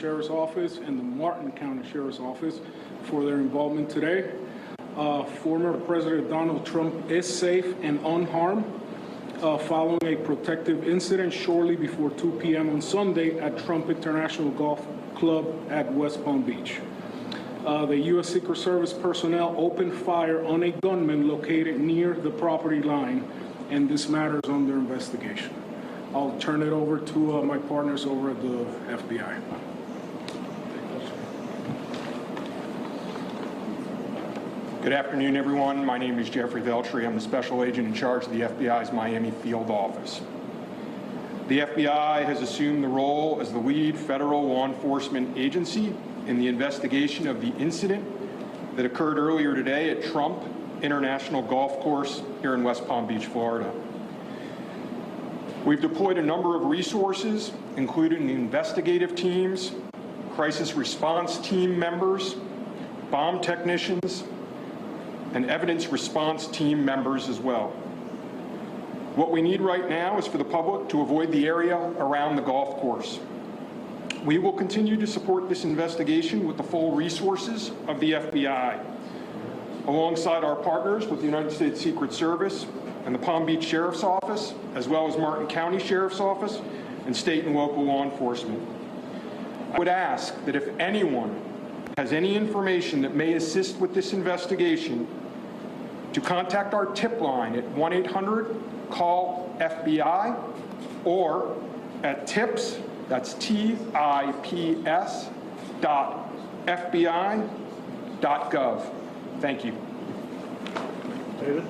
Sheriff's Office and the Martin County Sheriff's Office for their involvement today. Former President Donald Trump is safe and unharmed following a protective incident shortly before 2 p.m. on Sunday at Trump International Golf Club at West Palm Beach. The U.S. Secret Service personnel opened fire on a gunman located near the property line, and this matter is under investigation. I'll turn it over to my partners over at the FBI. Good afternoon, everyone. My name is Jeffrey Veltri. I'm the special agent in charge of the FBI's Miami field office. The FBI has assumed the role as the lead federal law enforcement agency in the investigation of the incident that occurred earlier today at Trump International Golf Course here in West Palm Beach, Florida. We've deployed a number of resources, including investigative teams, crisis response team members, bomb technicians, and evidence response team members as well. What we need right now is for the public to avoid the area around the golf course. We will continue to support this investigation with the full resources of the FBI, alongside our partners with the United States Secret Service and the Palm Beach Sheriff's Office, as well as Martin County Sheriff's Office and state and local law enforcement. I would ask that if anyone has any information that may assist with this investigation, to contact our tip line at 1-800-CALL-FBI or at tips, that's TIPS, .FBI.gov. Thank you. David?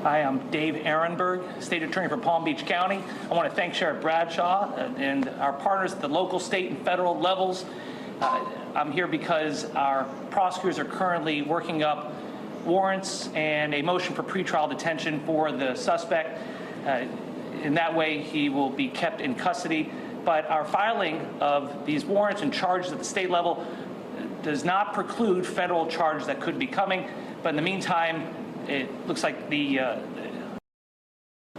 Hi, I'm Dave Ehrenberg, State Attorney for Palm Beach County. I want to thank Sheriff Bradshaw and our partners at the local, state, and federal levels. I'm here because our prosecutors are currently working up warrants and a motion for pretrial detention for the suspect. In that way, he will be kept in custody. But our filing of these warrants and charges at the state level does not preclude federal charges that could be coming. But in the meantime, it looks like the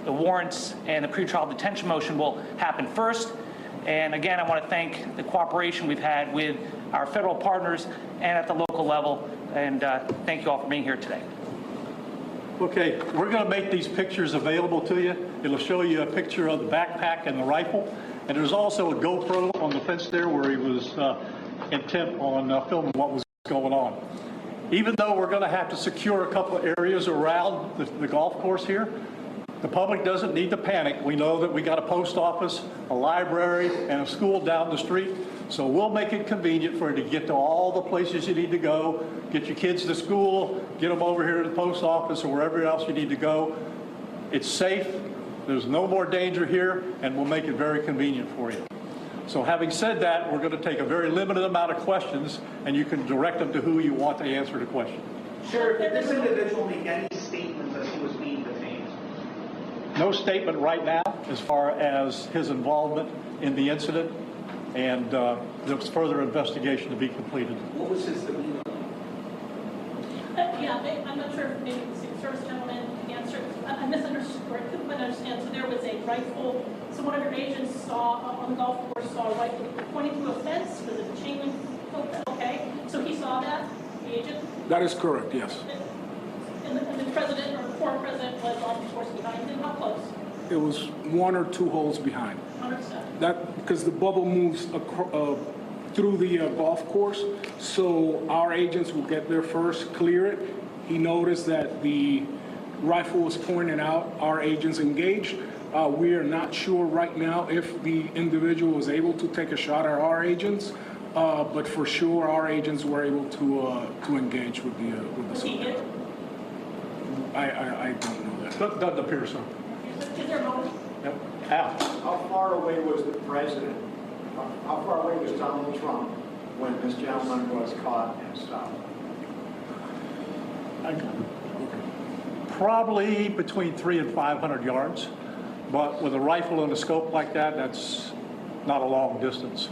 warrants and the pretrial detention motion will happen first. And again, I want to thank the cooperation we've had with our federal partners and at the local level. And thank you all for being here today. Okay, we're going to make these pictures available to you. It'll show you a picture of the backpack and the rifle. And there's also a GoPro on the fence there where he was intent on filming what was going on. Even though we're going to have to secure a couple of areas around the golf course here, the public doesn't need to panic. We know that we got a post office, a library, and a school down the street. So we'll make it convenient for you to get to all the places you need to go, get your kids to school, get them over here to the post office or wherever else you need to go. It's safe. There's no more danger here, and we'll make it very convenient for you. So having said that, we're going to take a very limited amount of questions, and you can direct them to who you want to answer the question. Sure. Did this individual make any statements as he was being detained? No statement right now as far as his involvement in the incident, and there's further investigation to be completed. What was his demeanor? Yeah, I'm not sure if maybe the Secret Service gentleman answered. I misunderstood, or I couldn't quite understand. So there was a rifle. So one of your agents saw on the golf course saw a rifle pointing to a fence. Was it a chain link? Okay, so he saw that, the agent. That is correct. Yes. And the president or the former president was on the course behind him. How close? It was 1 or 2 holes behind. Understood. That because the bubble moves through the golf course, so our agents will get there first, clear it. He noticed that the rifle was pointed out. Our agents engaged. We are not sure right now if the individual was able to take a shot at our agents, but for sure our agents were able to engage with the subject. I don't know that. Doesn't appear so. Is there a moment? Yep. Al. How far away was the president? How far away was Donald Trump when this gentleman was caught and stopped? Probably between 300 and 500 yards, but with a rifle and a scope like that, that's not a long distance.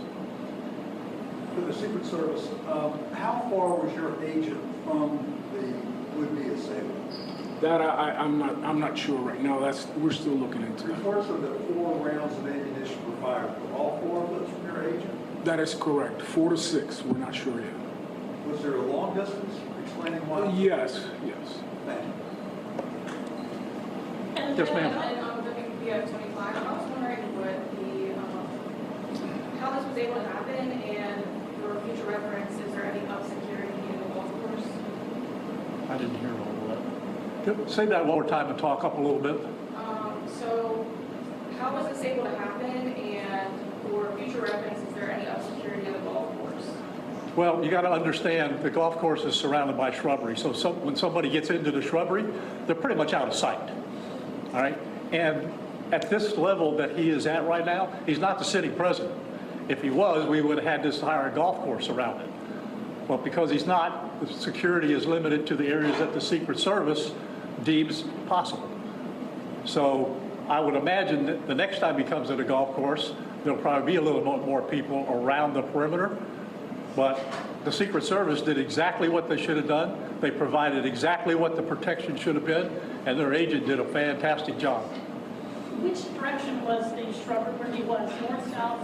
For the Secret Service, how far was your agent from the would-be assailant? That I'm not sure right now. We're still looking into that. Reports are that 4 rounds of ammunition were fired. Were all 4 That is correct. 4 to 6. We're not sure yet. Was there a long distance explaining why? Yes. Thank you. Yes, ma'am. PF 25, I was wondering what how this was able to happen, and for future reference, is there any up security in the golf course? I didn't hear all of that. Say that one more time and talk up a little bit. So how was this able to happen, and for future reference, is there any up security in the golf course? Well, you got to understand the golf course is surrounded by shrubbery. So when somebody gets into the shrubbery, they're pretty much out of sight. All right? And at this level that he is at right now, he's not the city president. If he was, we would have had this entire golf course around it. But because he's not, the security is limited to the areas that the Secret Service deems possible. So I would imagine that the next time he comes to the golf course, there'll probably be a little more people around the perimeter. But the Secret Service did exactly what they should have done. They provided exactly what the protection should have been, and their agent did a fantastic job. Which direction was the shrubbery where he was? North, south?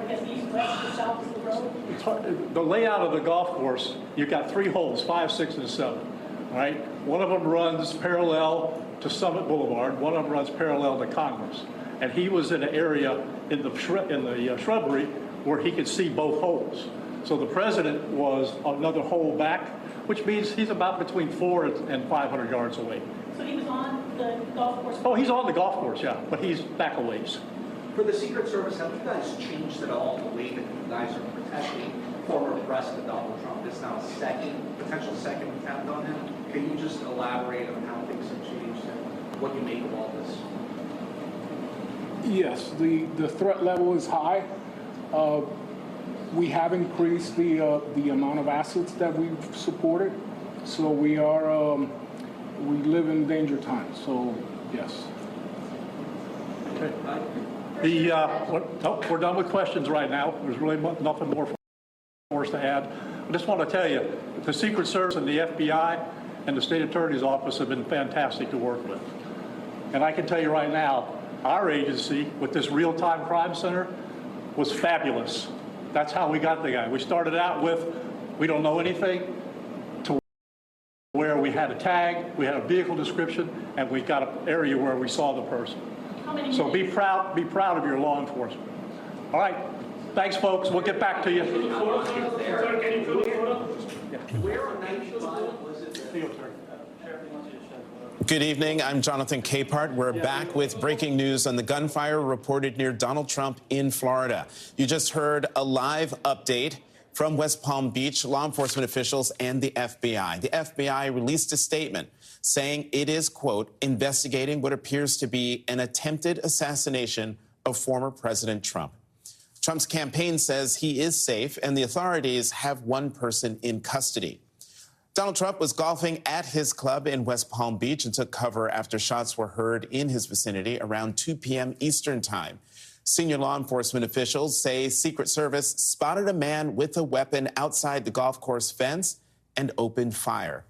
I guess east, west, or south of the road? It's hard, the layout of the golf course, you've got 3 holes, 5, 6, and 7. All right? One of them runs parallel to Summit Boulevard. One of them runs parallel to Congress. And he was in an area in the shrubbery where he could see both holes. So the president was another hole back, which means he's about between 400 and 500 yards away. So he was on the golf course? Oh, he's on the golf course, yeah, but he's back a ways. For the Secret Service, have you guys changed at all the way that you guys are protecting former President Donald Trump? This is now a potential second attempt on him. Can you just elaborate on how things have changed and what you make of all this? Yes, the threat level is high. We have increased the amount of assets that we've supported, so we live in danger times. So yes. Okay. We're done with questions right now. There's really nothing more for us to add. I just want to tell you, the Secret Service and the FBI and the State Attorney's Office have been fantastic to work with. And I can tell you right now, our agency with this real-time crime center was fabulous. That's how we got the guy. We started out with, we don't know anything, to where we had a tag, we had a vehicle description, and we got an area where we saw the person. So be proud of your law enforcement. All right. Thanks, folks. We'll get back to you. Where on 95 was it? Good evening. I'm Jonathan Capehart. We're back with breaking news on the gunfire reported near Donald Trump in Florida. You just heard a live update from West Palm Beach law enforcement officials and the FBI. The FBI released a statement saying it is, quote, investigating what appears to be an attempted assassination of former President Trump. Trump's campaign says he is safe and the authorities have one person in custody. Donald Trump was golfing at his club in West Palm Beach and took cover after shots were heard in his vicinity around 2 p.m. Eastern time. Senior law enforcement officials say Secret Service spotted a man with a weapon outside the golf course fence and opened fire.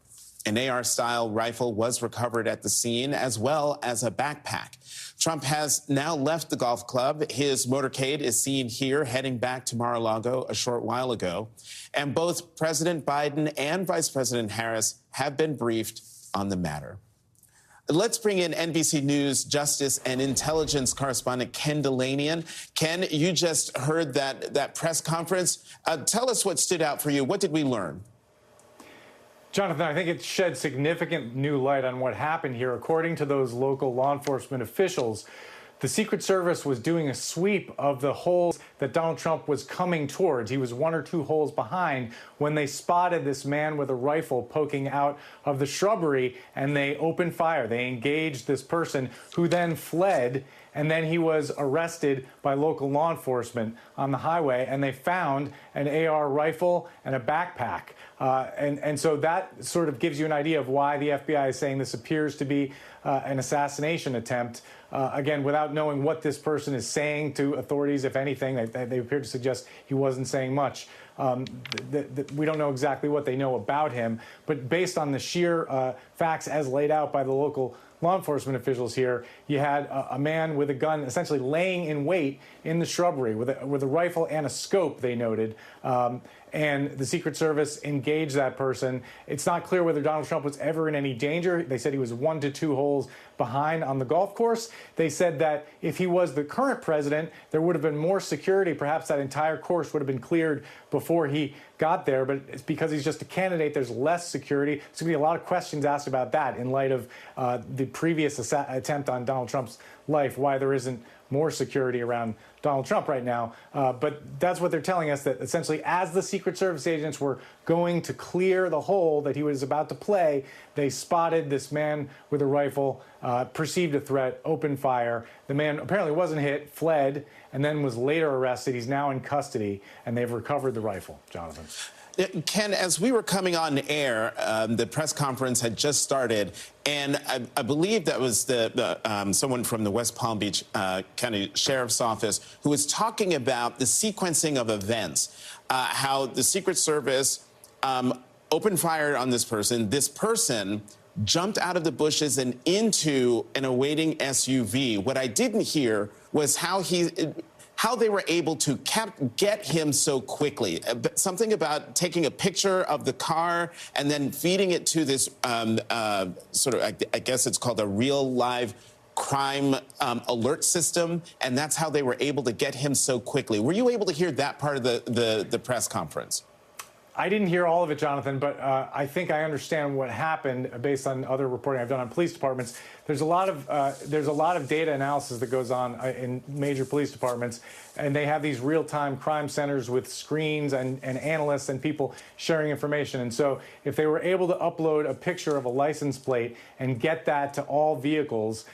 An AR-style rifle was recovered at the scene, as well as a backpack. Trump has now left the golf club. His motorcade is seen here heading back to Mar-a-Lago a short while ago. And both President Biden and Vice President Harris have been briefed on the matter. Let's bring in NBC News Justice and Intelligence correspondent Ken Delanian. Ken, you just heard that press conference. Tell us what stood out for you. What did we learn? Jonathan, I think it shed significant new light on what happened here. According to those local law enforcement officials, the Secret Service was doing a sweep of the holes that Donald Trump was coming towards. He was 1 or 2 holes behind when they spotted this man with a rifle poking out of the shrubbery, and they opened fire. They engaged this person who then fled, and then he was arrested by local law enforcement on the highway, and they found an AR rifle and a backpack. And so that sort of gives you an idea of why the FBI is saying this appears to be an assassination attempt. Again, without knowing what this person is saying to authorities, if anything, they appear to suggest he wasn't saying much. We don't know exactly what they know about him, but based on the sheer facts as laid out by the local law enforcement officials here. You had a man with a gun essentially laying in wait in the shrubbery with a rifle and a scope, they noted. And the Secret Service engaged that person. It's not clear whether Donald Trump was ever in any danger. They said he was 1 to 2 holes behind on the golf course. They said that if he was the current president, there would have been more security. Perhaps that entire course would have been cleared before he got there. But it's because he's just a candidate, there's less security. There's going to be a lot of questions asked about that in light of the previous attempt on Donald Trump's life, why there isn't more security around Donald Trump right now. But that's what they're telling us, that essentially as the Secret Service agents were going to clear the hole that he was about to play, they spotted this man with a rifle, perceived a threat, opened fire. The man apparently wasn't hit, fled, and then was later arrested. He's now in custody, and they've recovered the rifle. Jonathan. Ken, as we were coming on air, the press conference had just started, and I believe that was someone from the West Palm Beach County Sheriff's Office who was talking about the sequencing of events, how the Secret Service opened fire on this person. This person jumped out of the bushes and into an awaiting SUV. What I didn't hear was how they were able to get him so quickly. Something about taking a picture of the car and then feeding it to this sort of, I guess it's called a real live crime alert system, and that's how they were able to get him so quickly. Were you able to hear that part of the press conference? I didn't hear all of it, Jonathan, but I think I understand what happened based on other reporting I've done on police departments. There's a lot of data analysis that goes on in major police departments, and they have these real-time crime centers with screens and analysts and people sharing information. And so if they were able to upload a picture of a license plate and get that to all vehicles,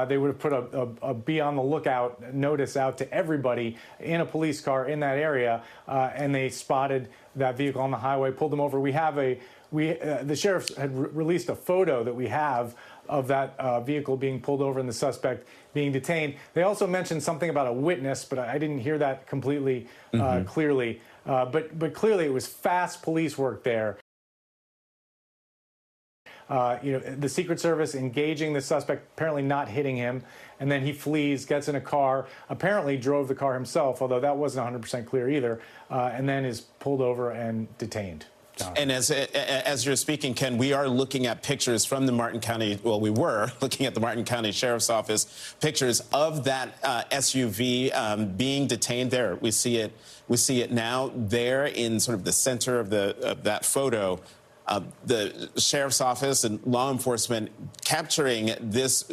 they would have put a be on the lookout notice out to everybody in a police car in that area, and they spotted that vehicle on the highway, pulled them over. The sheriffs had released a photo that we have of that vehicle being pulled over and the suspect being detained. They also mentioned something about a witness, but I didn't hear that completely clearly. But clearly it was fast police work there. The Secret Service engaging the suspect, apparently not hitting him, and then he flees, gets in a car, apparently drove the car himself, although that wasn't 100% clear either, and then is pulled over and detained. And as you're speaking, Ken, we are looking at pictures from the Martin County, well, we were looking at the Martin County Sheriff's Office, pictures of that SUV being detained there. We see it now there in sort of the center of that photo. The Sheriff's Office and law enforcement capturing this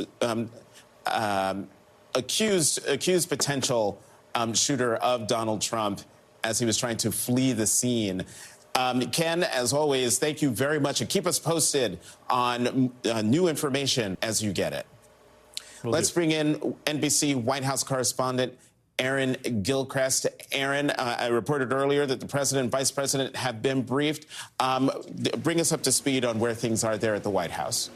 accused potential shooter of Donald Trump as he was trying to flee the scene. Ken, as always, thank you very much, and keep us posted on new information as you get it. Let's bring in NBC White House correspondent Aaron Gilchrist. Aaron, I reported earlier that the president and vice president have been briefed. Bring us up to speed on where things are there at the White House.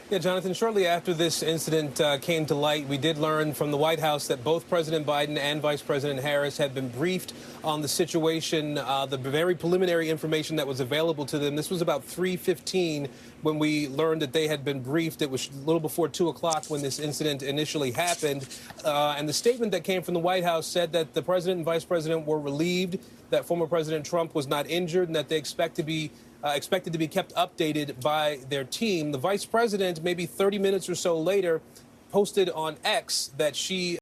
Yeah, Jonathan, shortly after this incident came to light, we did learn from the White House that both President Biden and Vice President Harris had been briefed on the situation, the very preliminary information that was available to them. This was about 3:15 when we learned that they had been briefed. It was a little before 2 o'clock when this incident initially happened. And the statement that came from the White House said that the president and vice president were relieved that former President Trump was not injured and that they expected to be kept updated by their team. The vice president, maybe 30 minutes or so later, posted on X that she